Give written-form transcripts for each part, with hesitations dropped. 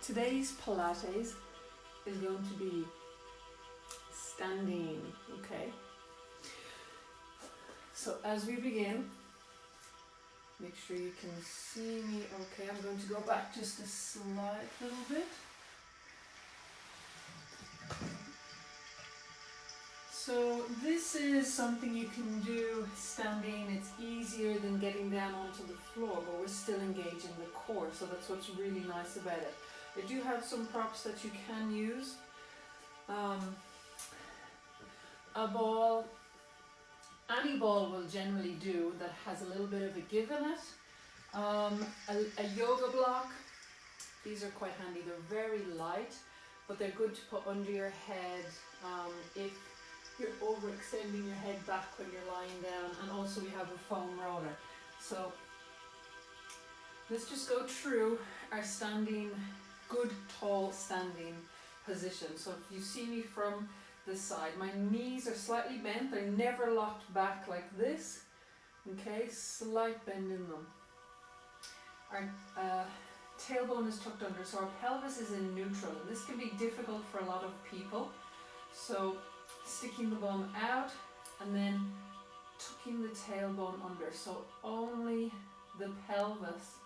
Today's Pilates is going to be standing, okay? So as we begin, make sure you can see me okay. I'm going to go back just a slight little bit. So this is something you can do standing. It's easier than getting down onto the floor, but we're still engaging the core, so that's what's really nice about it. I do have some props that you can use. A ball, any ball will generally do that has a little bit of a give in it. A yoga block, these are quite handy. They're very light, but they're good to put under your head if you're overextending your head back when you're lying down. And also we have a foam roller. So let's just go through our standing, good tall standing position. So if you see me from the side, my knees are slightly bent. They're never locked back like this. Okay, slight bend in them. Our tailbone is tucked under, so our pelvis is in neutral. And this can be difficult for a lot of people. So sticking the bum out and then tucking the tailbone under. So only the pelvis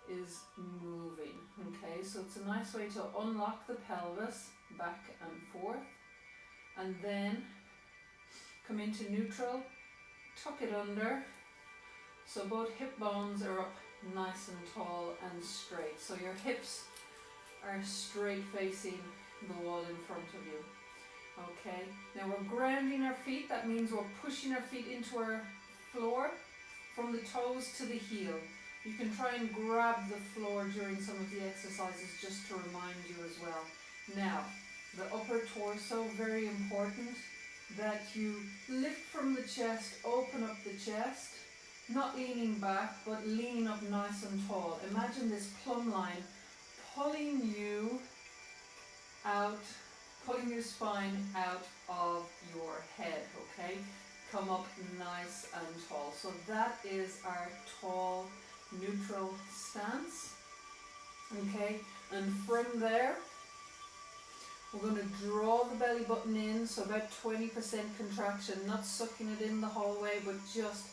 is moving. Okay, so it's a nice way to unlock the pelvis back and forth. And then come into neutral, tuck it under. So both hip bones are up nice and tall and straight. So your hips are straight facing the wall in front of you. Okay, now we're grounding our feet. That means we're pushing our feet into our floor from the toes to the heel. You can try and grab the floor during some of the exercises just to remind you as well. Now, the upper torso, very important that you lift from the chest, open up the chest, not leaning back, but leaning up nice and tall. Imagine this plumb line pulling you out, pulling your spine out of your head, okay? Come up nice and tall. So that is our tall, neutral stance, okay? And from there, we're going to draw the belly button in, so about 20% contraction, not sucking it in the whole way, but just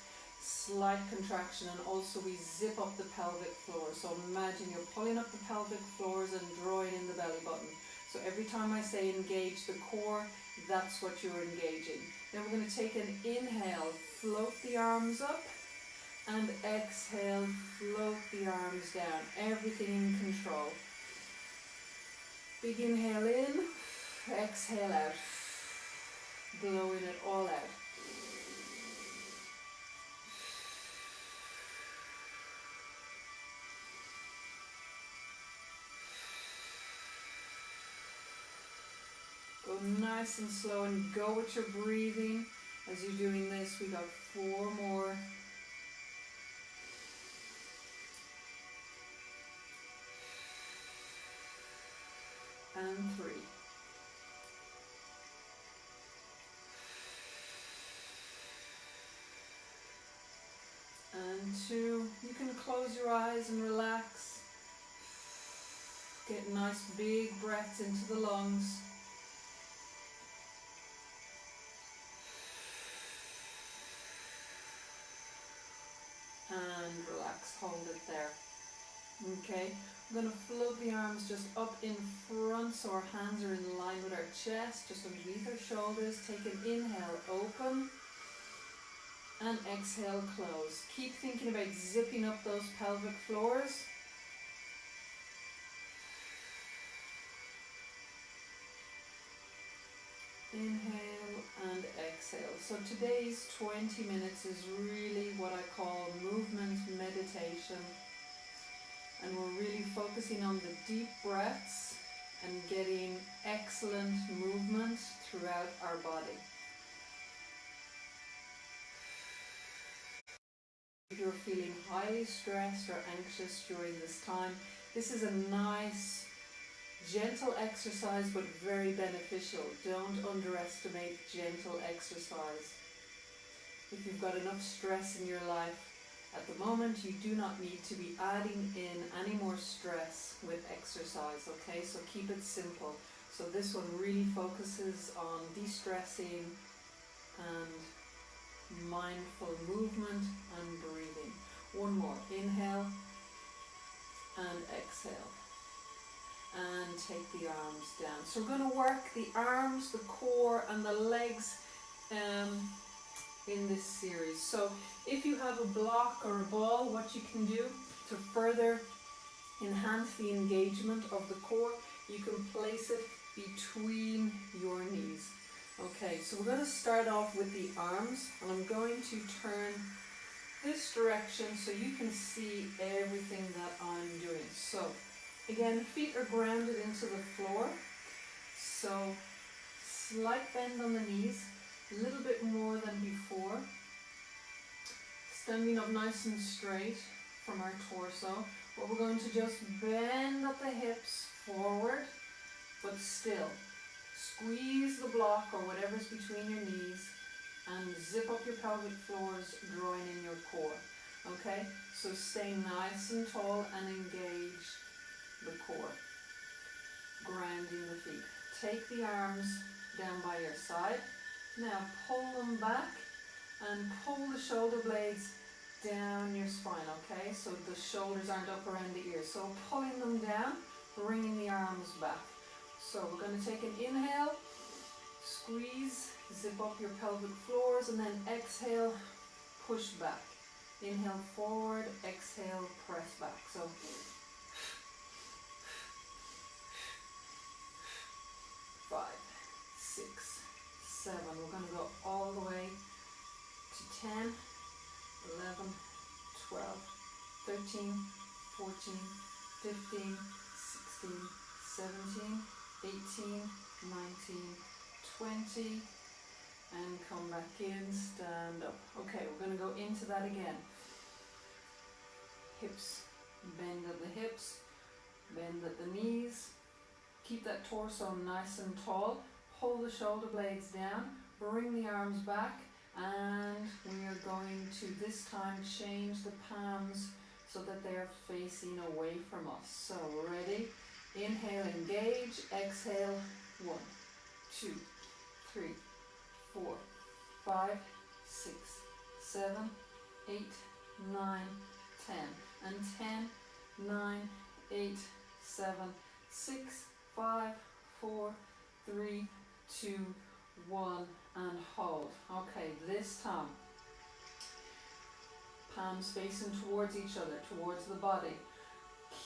slight contraction. And also we zip up the pelvic floor. So imagine you're pulling up the pelvic floors and drawing in the belly button. So every time I say engage the core, that's what you're engaging. Then we're going to take an inhale, float the arms up, and exhale, float the arms down. Everything in control. Big inhale in, exhale out, blowing it all out. Go nice and slow and go with your breathing. As you're doing this, we got 4 more. And 3. And 2. You can close your eyes and relax. Get nice big breaths into the lungs. And relax, hold it there. Okay, I'm going to float the arms just up in front so our hands are in line with our chest, just underneath our shoulders. Take an inhale, open, and exhale, close. Keep thinking about zipping up those pelvic floors. Inhale and exhale. So today's 20 minutes is really what I call movement meditation. And we're really focusing on the deep breaths and getting excellent movement throughout our body. If you're feeling highly stressed or anxious during this time, this is a nice, gentle exercise, but very beneficial. Don't underestimate gentle exercise. If you've got enough stress in your life, At the moment, you do not need to be adding in any more stress with exercise, okay? So keep it simple. So this one really focuses on de-stressing and mindful movement and breathing. One more, inhale and exhale. And take the arms down. So we're going to work the arms, the core and the legs in this series. So if you have a block or a ball, what you can do to further enhance the engagement of the core, you can place it between your knees. Okay, so we're going to start off with the arms, and I'm going to turn this direction so you can see everything that I'm doing. So again, feet are grounded into the floor, so slight bend on the knees, a little bit more than before. Standing up nice and straight from our torso, but we're going to just bend at the hips forward, but still squeeze the block or whatever's between your knees and zip up your pelvic floors, drawing in your core. Okay, so stay nice and tall and engage the core, grounding the feet. Take the arms down by your side. Now pull them back and pull the shoulder blades down your spine, okay? So the shoulders aren't up around the ears. So pulling them down, bringing the arms back. So we're going to take an inhale, squeeze, zip up your pelvic floors, and then exhale, push back. Inhale forward, exhale, press back. So 5, 6, 7. We're going to go all the way to 10, 11, 12, 13, 14, 15, 16, 17, 18, 19, 20, and come back in, stand up. Okay, we're going to go into that again. Hips, bend at the hips, bend at the knees. Keep that torso nice and tall. Pull the shoulder blades down, bring the arms back, and we are going to this time change the palms so that they are facing away from us. So ready? Inhale, engage. Exhale, 1, 2, 3, 4, 5, 6, 7, 8, 9, 10. And 10, 9, 8, 7, 6, 5, 4, 3, 2, 1, and hold. Okay, this time, palms facing towards each other, towards the body.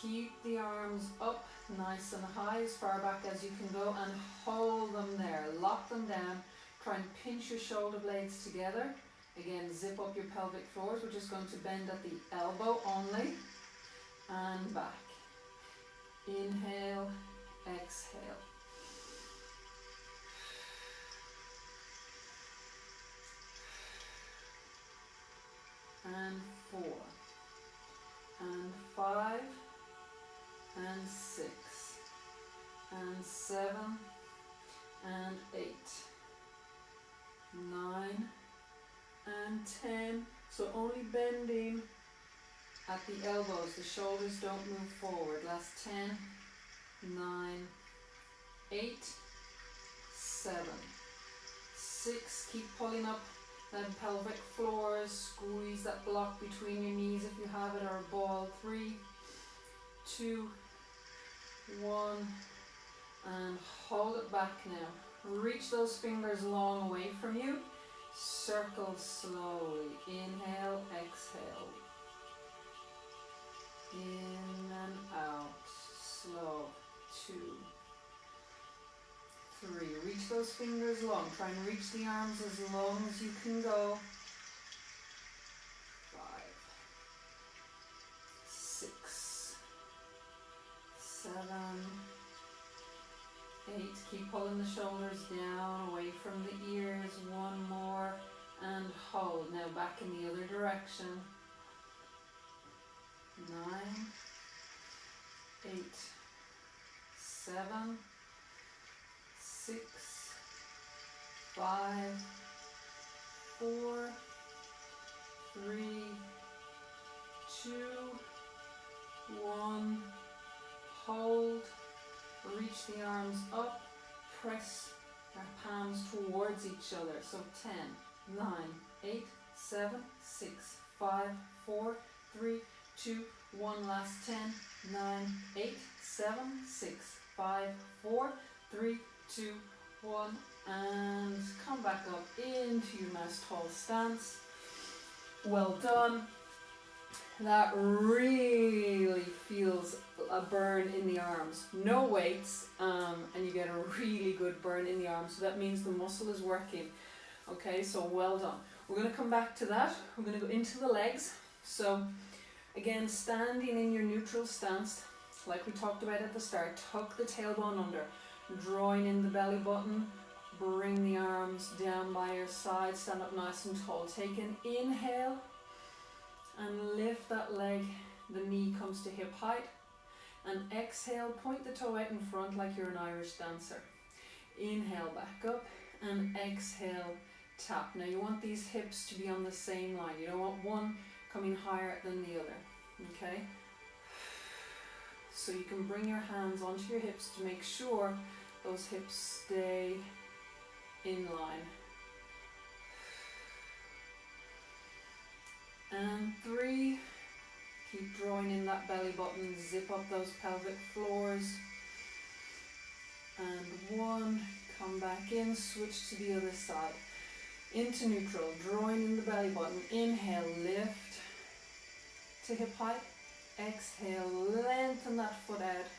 Keep the arms up nice and high, as far back as you can go, and hold them there. Lock them down. Try and pinch your shoulder blades together. Again, zip up your pelvic floors. We're just going to bend at the elbow only, and back. Inhale, exhale. And 4, and 5, and 6, and 7, and 8, 9, and 10. So only bending at the elbows, the shoulders don't move forward. Last 10, 9, 8, 7, 6. Keep pulling up then pelvic floors, squeeze that block between your knees if you have it, or a ball. 3, 2, 1, and hold it back now. Reach those fingers long away from you. Circle slowly. Inhale, exhale. In and out. Slow. 2, 3. Reach those fingers long. Try and reach the arms as long as you can go. 5, 6, 7, 8. Keep pulling the shoulders down, away from the ears. 1 more, and hold. Now back in the other direction. 9, 8, 7, 6, 5, 4, 3, up, press our palms towards each other. So 10, 9, 8, 7, 6, 5, 4, 3, 2, 1. Last 10, 9, 8, 7, 6, 5, 4, 3, 2, 1. And come back up into your nice tall stance. Well done. That really feels a burn in the arms. No weights, and you get a really good burn in the arms. So that means the muscle is working. Okay, so well done. We're going to come back to that. We're going to go into the legs. So again, standing in your neutral stance, like we talked about at the start, tuck the tailbone under, drawing in the belly button, bring the arms down by your side, stand up nice and tall. Take an inhale and lift that leg, the knee comes to hip height, and exhale, point the toe out in front like you're an Irish dancer. Inhale back up and exhale, tap. Now you want these hips to be on the same line. You don't want one coming higher than the other, okay? So you can bring your hands onto your hips to make sure those hips stay in line. And 3, keep drawing in that belly button, zip up those pelvic floors. And 1, come back in, switch to the other side. Into neutral, drawing in the belly button. Inhale, lift to hip height. Exhale, lengthen that foot out.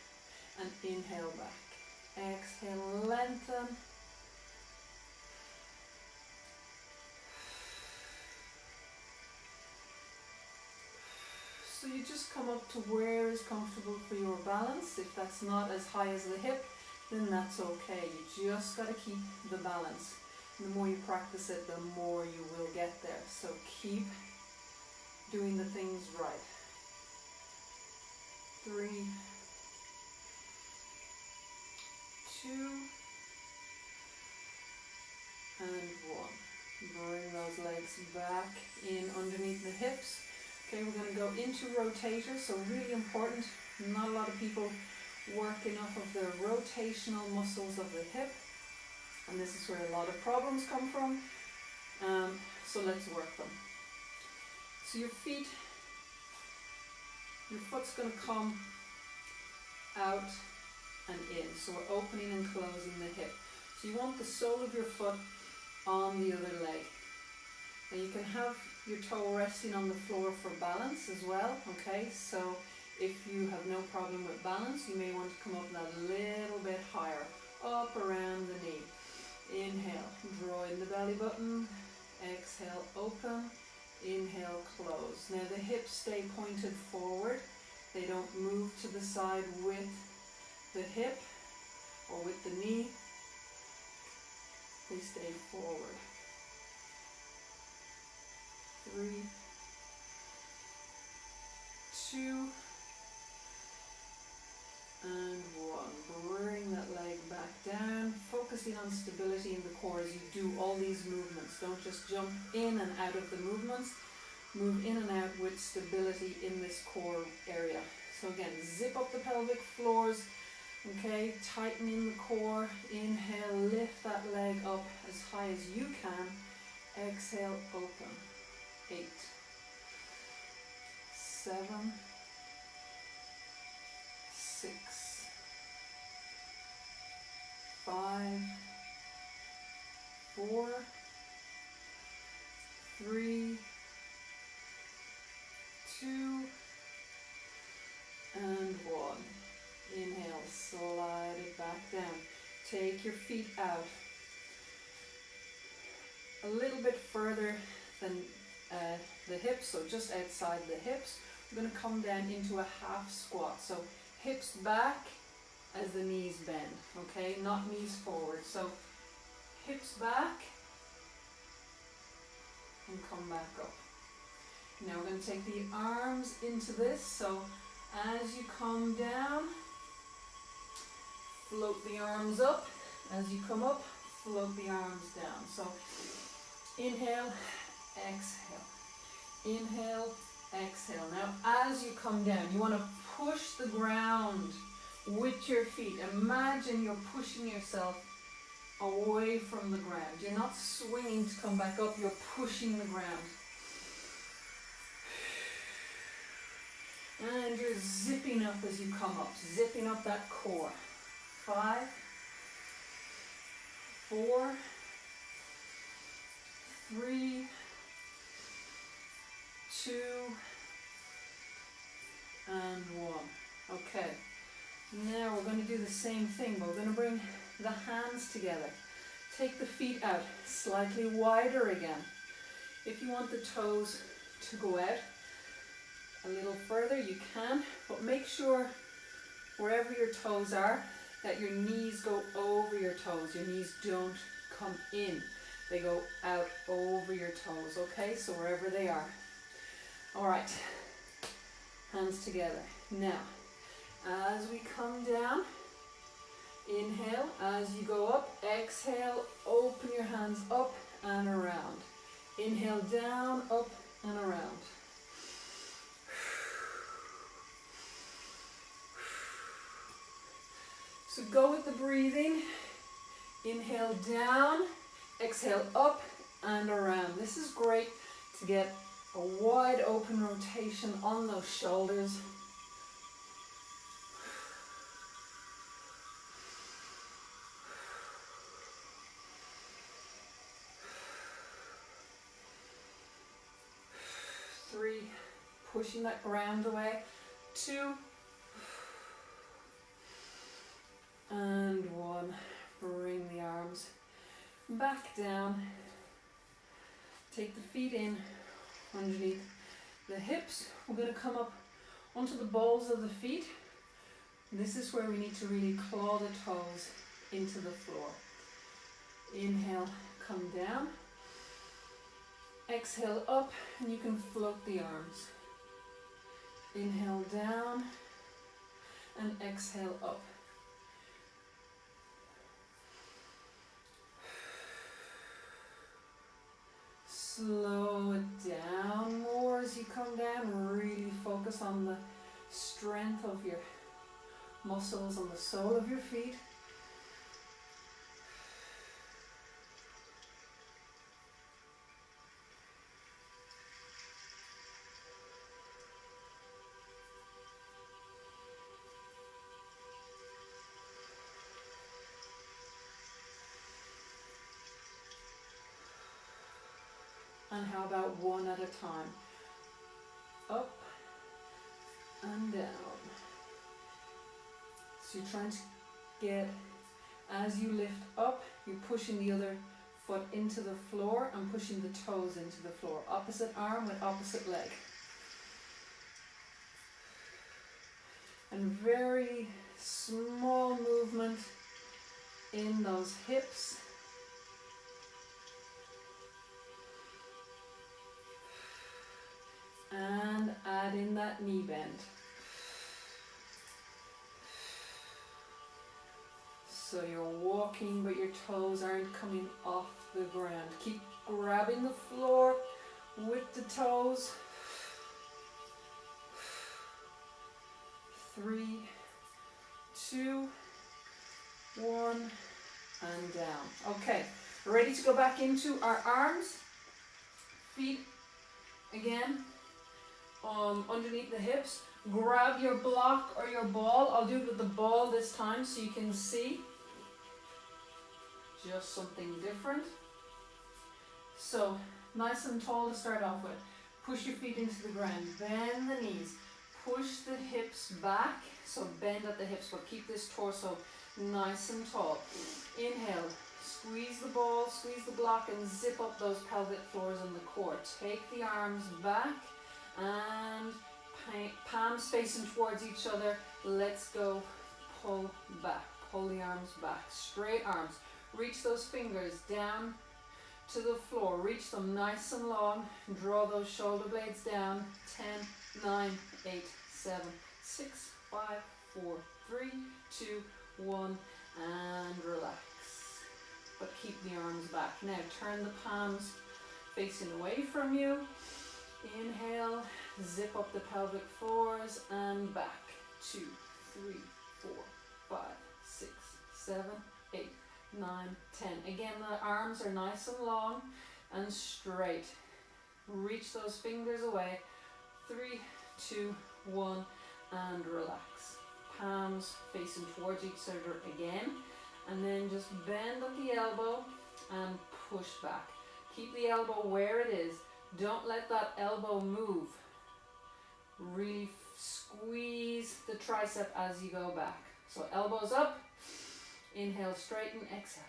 And inhale back. Exhale, lengthen. So you just come up to where is comfortable for your balance. If that's not as high as the hip, then that's okay. You just got to keep the balance. And the more you practice it, the more you will get there. So keep doing the things right. 3, 2, and 1. Bring those legs back in underneath the hips. Okay, we're going to go into rotators, so really important. Not a lot of people work enough of the rotational muscles of the hip, and this is where a lot of problems come from. So let's work them. So your foot's going to come out and in. So we're opening and closing the hip. So you want the sole of your foot on the other leg. Now you can have your toe resting on the floor for balance as well, okay? So if you have no problem with balance, you may want to come up that little bit higher, up around the knee. Inhale, draw in the belly button. Exhale, open. Inhale, close. Now the hips stay pointed forward. They don't move to the side with the hip or with the knee. They stay forward. 3, 2, and 1. Bring that leg back down, focusing on stability in the core as you do all these movements. Don't just jump in and out of the movements. Move in and out with stability in this core area. So again, zip up the pelvic floors. Okay, tightening the core. Inhale, lift that leg up as high as you can. Exhale, open. 8, 7, 6, 5, 4, 3, 2, and 1. Inhale, slide it back down. Take your feet out a little bit further than the hips, so just outside the hips. We're going to come down into a half squat. So hips back as the knees bend, okay? Not knees forward. So hips back and come back up. Now we're going to take the arms into this. So as you come down, float the arms up. As you come up, float the arms down. So inhale, exhale. Inhale, exhale. Now as you come down, you want to push the ground with your feet. Imagine you're pushing yourself away from the ground. You're not swinging to come back up, you're pushing the ground. And you're zipping up as you come up, zipping up that core. 5, 4, 3, 2, and 1. Okay, now we're going to do the same thing, but we're going to bring the hands together. Take the feet out slightly wider again. If you want the toes to go out a little further, you can, but make sure wherever your toes are, that your knees go over your toes. Your knees don't come in. They go out over your toes, okay? So wherever they are. All right, hands together. Now, as we come down, inhale. As you go up, exhale, open your hands up and around. Inhale, down, up and around. So go with the breathing. Inhale down, exhale up and around. This is great to get a wide open rotation on those shoulders. Three, pushing that ground away. 2, and 1. Bring the arms back down. Take the feet in underneath the hips. We're going to come up onto the balls of the feet. This is where we need to really claw the toes into the floor. Inhale, come down. Exhale up, and you can float the arms. Inhale down, and exhale up. Slow it down more as you come down. Really focus on the strength of your muscles on the sole of your feet. And how about one at a time? Up and down. So you're trying to get, as you lift up, you're pushing the other foot into the floor and pushing the toes into the floor. Opposite arm with opposite leg. And very small movement in those hips. And add in that knee bend. So you're walking, but your toes aren't coming off the ground. Keep grabbing the floor with the toes. 3, 2, 1, and down. Okay, ready to go back into our arms, feet again. Underneath the hips. Grab your block or your ball. I'll do it with the ball this time so you can see. Just something different. So, nice and tall to start off with. Push your feet into the ground. Bend the knees. Push the hips back. So bend at the hips, but keep this torso nice and tall. Inhale. Squeeze the ball, squeeze the block, and zip up those pelvic floors and the core. Take the arms back. And palms facing towards each other. Let's go. Pull back. Pull the arms back. Straight arms. Reach those fingers down to the floor. Reach them nice and long. Draw those shoulder blades down. 10, 9, 8, 7, 6, 5, 4, 3, 2, 1. And relax. But keep the arms back. Now turn the palms facing away from you. Inhale, zip up the pelvic floors and back. 2, 3, 4, 5, 6, 7, 8, 9, 10. Again, the arms are nice and long and straight. Reach those fingers away. 3, 2, 1, and relax. Palms facing towards each other again, and then just bend at the elbow and push back. Keep the elbow where it is. Don't let that elbow move. Really squeeze the tricep as you go back. So elbows up, inhale, straighten, exhale,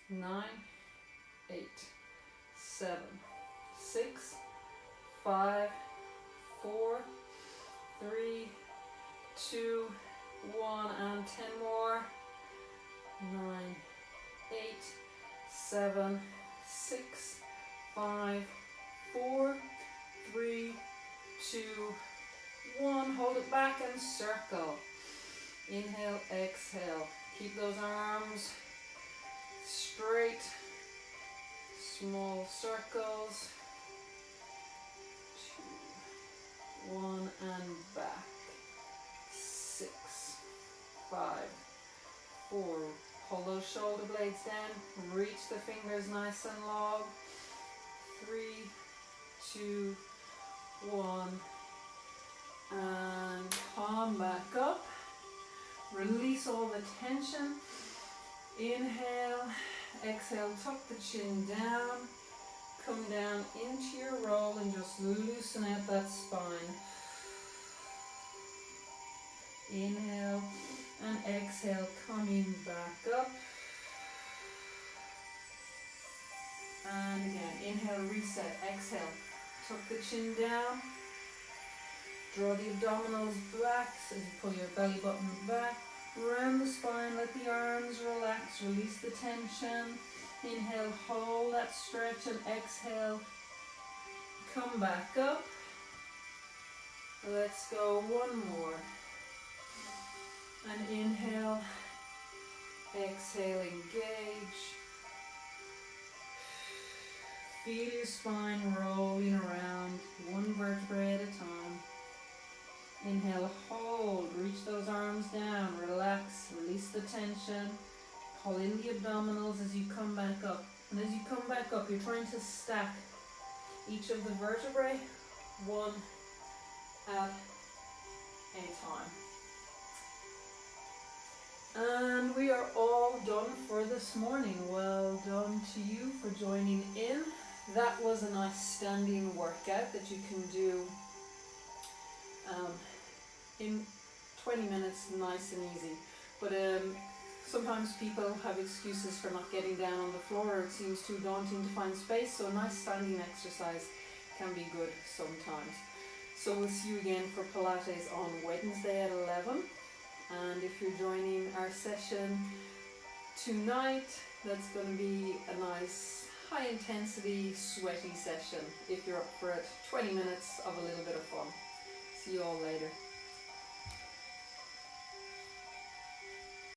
10, 9, 8, 7, 6, 5, 4, 3, 2, 1, and 10 more. 9, 8, 7, 6, 5, 4, 3, 2, 1. Hold it back and circle. Inhale, exhale. Keep those arms straight. Small circles. 2, 1, and back. 6, 5, 4. Pull those shoulder blades down. Reach the fingers nice and long. 3, 2, 1. And come back up. Release all the tension. Inhale, exhale, tuck the chin down. Come down into your roll and just loosen out that spine. Inhale and exhale, coming back up. And again, inhale, reset, exhale, tuck the chin down. Draw the abdominals back as you pull your belly button back. Round the spine, let the arms relax, release the tension. Inhale, hold that stretch, and exhale, come back up. Let's go one more. And inhale, exhale, engage. Feel your spine rolling around, one vertebrae at a time. Inhale, hold, reach those arms down, relax, release the tension. Pull in the abdominals as you come back up. And as you come back up, you're trying to stack each of the vertebrae one at a time. And we are all done for this morning. Well done to you for joining in. That was a nice standing workout that you can do in 20 minutes, nice and easy. But sometimes people have excuses for not getting down on the floor, or it seems too daunting to find space, so a nice standing exercise can be good sometimes. So we'll see you again for Pilates on Wednesday at 11. And if you're joining our session tonight, that's going to be a nice high intensity sweaty session if you're up for it. 20 minutes of a little bit of fun. See you all later.